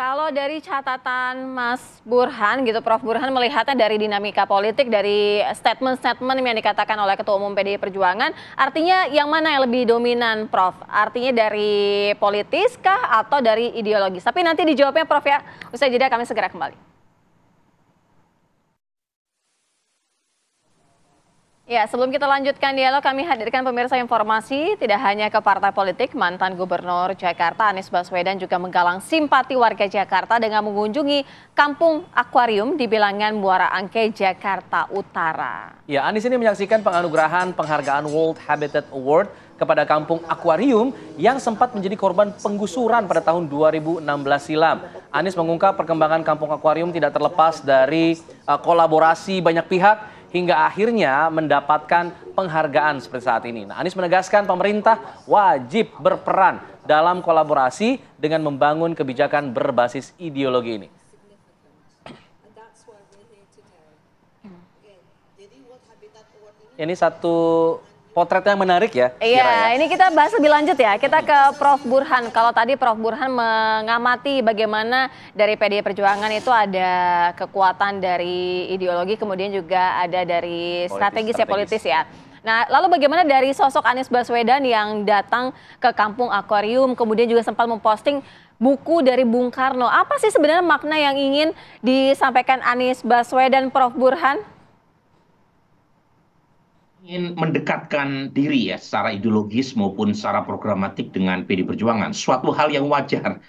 Kalau dari catatan Mas Burhan gitu, Prof. Burhan melihatnya dari dinamika politik, dari statement-statement yang dikatakan oleh Ketua Umum PDI Perjuangan, artinya yang mana yang lebih dominan, Prof? Artinya dari politis kah atau dari ideologis? Tapi nanti dijawabnya, Prof ya. Usai jeda kami segera kembali. Ya, sebelum kita lanjutkan dialog, kami hadirkan pemirsa informasi tidak hanya ke partai politik, mantan Gubernur Jakarta Anies Baswedan juga menggalang simpati warga Jakarta dengan mengunjungi Kampung Akuarium di Bilangan Muara Angke, Jakarta Utara. Ya, Anies ini menyaksikan penganugerahan penghargaan World Habitat Award kepada Kampung Akuarium yang sempat menjadi korban penggusuran pada tahun 2016 silam. Anies mengungkap perkembangan Kampung Akuarium tidak terlepas dari kolaborasi banyak pihak hingga akhirnya mendapatkan penghargaan seperti saat ini. Nah, Anies menegaskan pemerintah wajib berperan dalam kolaborasi dengan membangun kebijakan berbasis ideologi ini. Ini satu potret yang menarik ya. Iya, ini kita bahas lebih lanjut ya. Kita ke Prof. Burhan. Kalau tadi Prof. Burhan mengamati bagaimana dari PDI Perjuangan itu ada kekuatan dari ideologi, kemudian juga ada dari strategis ya, politis ya. Nah, lalu bagaimana dari sosok Anies Baswedan yang datang ke Kampung Akuarium, kemudian juga sempat memposting buku dari Bung Karno. Apa sih sebenarnya makna yang ingin disampaikan Anies Baswedan, Prof. Burhan? Ingin mendekatkan diri ya secara ideologis maupun secara programatik dengan PDI Perjuangan. Suatu hal yang wajar.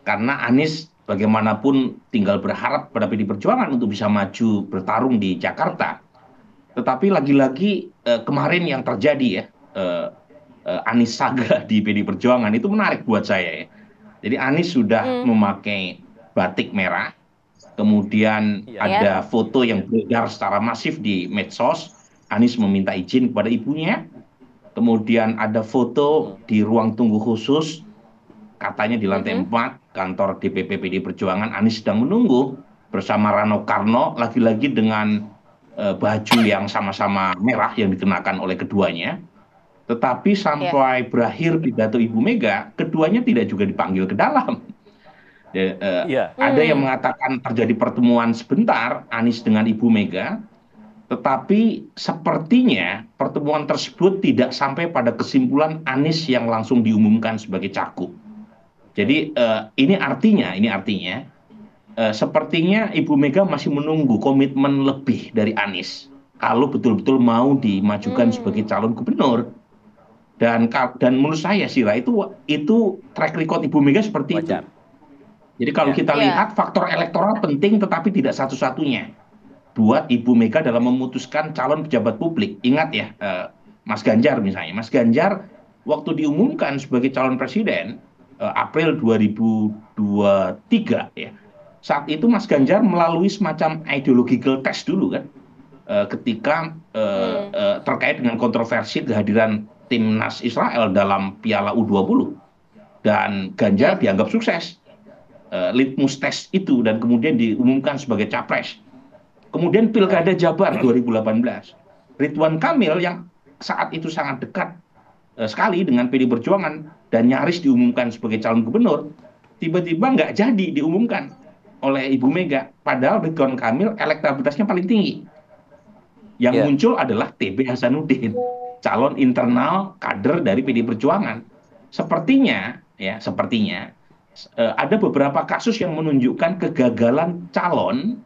Karena Anies bagaimanapun tinggal berharap pada PDI Perjuangan untuk bisa maju bertarung di Jakarta. Tetapi lagi-lagi kemarin yang terjadi ya, Anies saga di PDI Perjuangan itu menarik buat saya ya. Jadi Anies sudah memakai batik merah, kemudian ada foto yang beredar secara masif di medsos. Anies meminta izin kepada ibunya, kemudian ada foto di ruang tunggu khusus, katanya di lantai 4 kantor DPP PDI Perjuangan. Anies sedang menunggu bersama Rano Karno, lagi-lagi dengan baju yang sama-sama merah yang dikenakan oleh keduanya. Tetapi sampai berakhir pidato Ibu Mega, keduanya tidak juga dipanggil ke dalam. Ada yang mengatakan terjadi pertemuan sebentar Anies dengan Ibu Mega, tetapi sepertinya pertemuan tersebut tidak sampai pada kesimpulan Anies yang langsung diumumkan sebagai cagup. Jadi ini artinya sepertinya Ibu Mega masih menunggu komitmen lebih dari Anies kalau betul-betul mau dimajukan sebagai calon gubernur. Dan menurut saya Sira itu track record Ibu Mega seperti itu. Jadi kalau kita lihat faktor elektoral penting tetapi tidak satu-satunya buat Ibu Mega dalam memutuskan calon pejabat publik. Ingat ya, Mas Ganjar misalnya. Mas Ganjar waktu diumumkan sebagai calon presiden April 2023 ya. Saat itu Mas Ganjar melalui semacam ideological test dulu kan. Ketika terkait dengan kontroversi kehadiran timnas Israel dalam Piala U20. Dan Ganjar dianggap sukses. Litmus test itu dan kemudian diumumkan sebagai capres. Kemudian Pilkada Jabar 2018, Ridwan Kamil yang saat itu sangat dekat sekali dengan PDI Perjuangan dan nyaris diumumkan sebagai calon gubernur, tiba-tiba nggak jadi diumumkan oleh Ibu Mega. Padahal Ridwan Kamil elektabilitasnya paling tinggi. Yang muncul adalah TB Hasanuddin, calon internal kader dari PDI Perjuangan. Sepertinya ada beberapa kasus yang menunjukkan kegagalan calon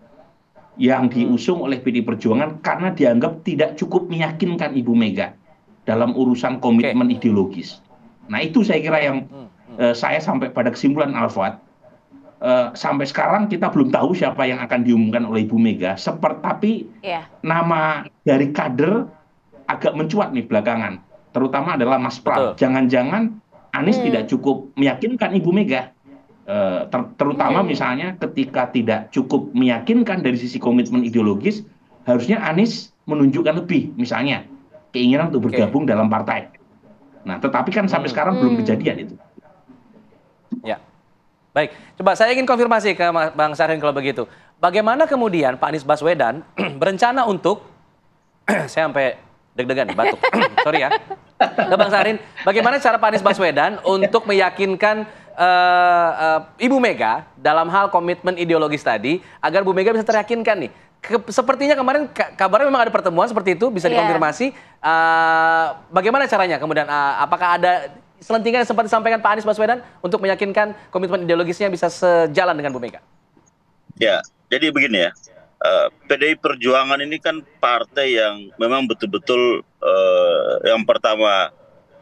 yang diusung oleh PDI Perjuangan karena dianggap tidak cukup meyakinkan Ibu Mega dalam urusan komitmen ideologis. Nah itu saya kira yang saya sampai pada kesimpulan Alfat, sampai sekarang kita belum tahu siapa yang akan diumumkan oleh Ibu Mega. Tapi nama dari kader agak mencuat nih belakangan, terutama adalah Mas Pram. Jangan-jangan Anies tidak cukup meyakinkan Ibu Mega. Terutama misalnya ketika tidak cukup meyakinkan dari sisi komitmen ideologis, harusnya Anies menunjukkan lebih, misalnya keinginan untuk bergabung dalam partai. Nah, tetapi kan sampai sekarang belum kejadian itu. Ya, baik. Coba saya ingin konfirmasi ke Bang Syahrin kalau begitu. Bagaimana kemudian Pak Anies Baswedan berencana untuk, saya sampai deg-degan, batuk, sorry ya. Ke Bang Syahrin, bagaimana cara Pak Anies Baswedan untuk meyakinkan Ibu Mega dalam hal komitmen ideologis tadi agar Bu Mega bisa teryakinkan nih. Sepertinya kemarin kabarnya memang ada pertemuan seperti itu, bisa dikonfirmasi. Bagaimana caranya kemudian? Apakah ada selentingan yang sempat disampaikan Pak Anies Baswedan untuk meyakinkan komitmen ideologisnya bisa sejalan dengan Bu Mega? Ya, jadi begini ya. PDI Perjuangan ini kan partai yang memang betul-betul yang pertama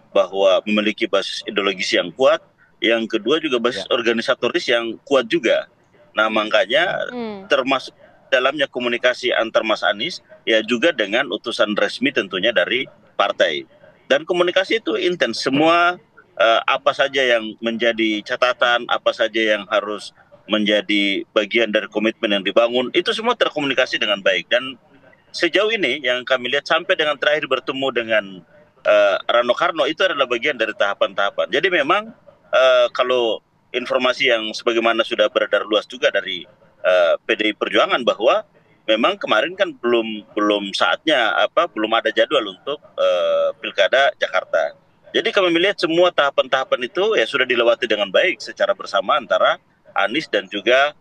bahwa memiliki basis ideologis yang kuat, yang kedua juga basis organisatoris yang kuat juga. Nah makanya termasuk dalamnya komunikasi antar Mas Anies ya juga dengan utusan resmi tentunya dari partai. Dan komunikasi itu intens, semua apa saja yang menjadi catatan, apa saja yang harus menjadi bagian dari komitmen yang dibangun, itu semua terkomunikasi dengan baik. Dan sejauh ini yang kami lihat sampai dengan terakhir bertemu dengan Rano Karno itu adalah bagian dari tahapan-tahapan. Jadi memang kalau informasi yang sebagaimana sudah beredar luas juga dari PDI Perjuangan bahwa memang kemarin kan belum saatnya belum ada jadwal untuk Pilkada Jakarta. Jadi kami melihat semua tahapan-tahapan itu ya sudah dilewati dengan baik secara bersama antara Anies dan juga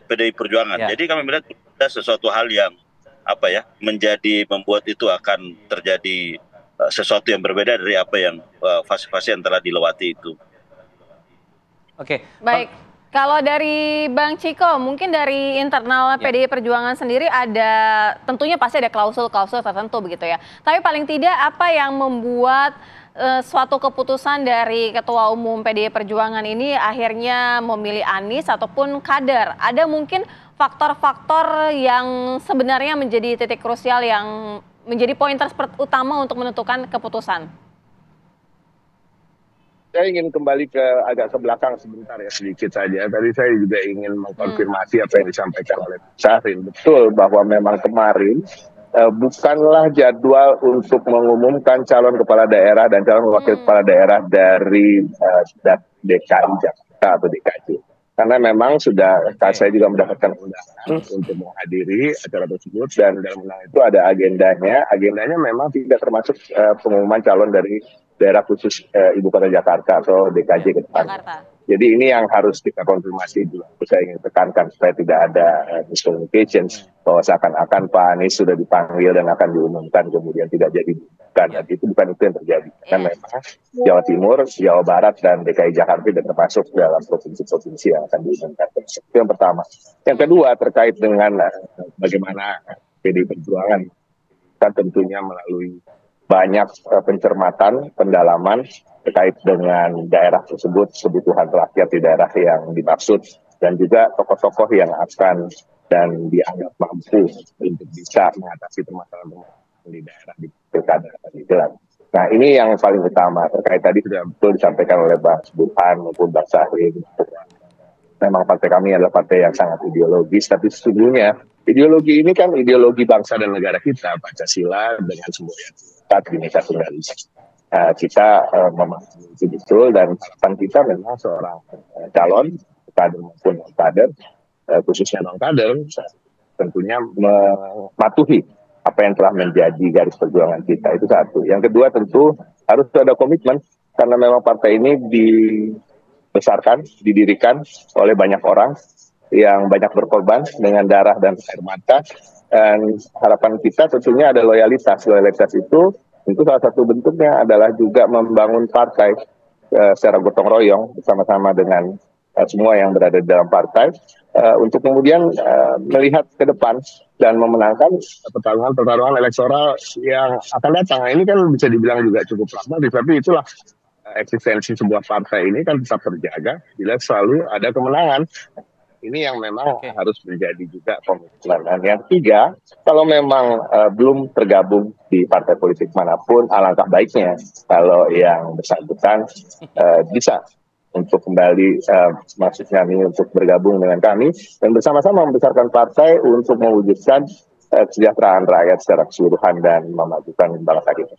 PDI Perjuangan. Jadi kami melihat ada sesuatu hal yang membuat itu akan terjadi sesuatu yang berbeda dari apa yang fase-fase yang telah dilewati itu. Oke. Baik. Kalau dari Bang Ciko, mungkin dari internal PDI Perjuangan sendiri ada, tentunya pasti ada klausul-klausul tertentu begitu ya. Tapi paling tidak apa yang membuat suatu keputusan dari Ketua Umum PDI Perjuangan ini akhirnya memilih Anies ataupun kader? Ada mungkin faktor-faktor yang sebenarnya menjadi titik krusial yang menjadi pointer utama untuk menentukan keputusan? Saya ingin kembali ke agak ke belakang sebentar ya, sedikit saja. Tadi saya juga ingin mengkonfirmasi apa yang disampaikan oleh Syahrin. Betul bahwa memang kemarin bukanlah jadwal untuk mengumumkan calon kepala daerah dan calon wakil kepala daerah dari DKI Jakarta atau DKJ. Karena memang sudah saya juga mendapatkan undangan untuk menghadiri acara tersebut, dan dalam undangan itu ada agendanya. Agendanya memang tidak termasuk pengumuman calon dari daerah khusus Ibu Kota Jakarta atau DKJ ke depan. Jadi ini yang harus kita konfirmasi dulu. Saya ingin tekankan supaya tidak ada miscommunication bahwa seakan-akan Pak Anies sudah dipanggil dan akan diumumkan kemudian tidak jadi. Dan itu bukan itu yang terjadi. Karena memang Jawa Timur, Jawa Barat, dan DKI Jakarta tidak termasuk dalam provinsi-provinsi yang akan diumumkan. Itu yang pertama. Yang kedua terkait dengan bagaimana PDI Perjuangan kan tentunya melalui banyak pencermatan, pendalaman terkait dengan daerah tersebut, kebutuhan rakyat di daerah yang dimaksud, dan juga tokoh-tokoh yang akan dan dianggap mampu untuk bisa mengatasi permasalahan di daerah di pilkada di jalan. Nah ini yang paling utama terkait tadi sudah betul disampaikan oleh Bang Burhan maupun Bang Syahrin. Memang partai kami adalah partai yang sangat ideologis, tapi sesungguhnya ideologi ini kan ideologi bangsa dan negara kita, Pancasila dengan semua yang Bhinneka Tunggal Ika. Kita memahami itu betul, dan harapan kita memang seorang calon kader maupun non-kader, khususnya non-kader, tentunya mematuhi apa yang telah menjadi garis perjuangan kita. Itu satu. Yang kedua tentu harus ada komitmen, karena memang partai ini dibesarkan, didirikan oleh banyak orang yang banyak berkorban dengan darah dan air mata. Dan harapan kita tentunya ada loyalitas. Loyalitas itu tentu salah satu bentuknya adalah juga membangun partai secara gotong royong bersama-sama dengan semua yang berada di dalam partai untuk kemudian melihat ke depan dan memenangkan pertarungan elektoral yang akan datang. Ini kan bisa dibilang juga cukup lama, tapi itulah eksistensi sebuah partai ini kan tetap terjaga bila selalu ada kemenangan. Ini yang memang harus menjadi juga komitmen. Dan yang ketiga, kalau memang belum tergabung di partai politik manapun, alangkah baiknya kalau yang bersangkutan bisa untuk kembali maksud kami untuk bergabung dengan kami dan bersama-sama membesarkan partai untuk mewujudkan kesejahteraan rakyat secara keseluruhan dan memajukan bangsa kita.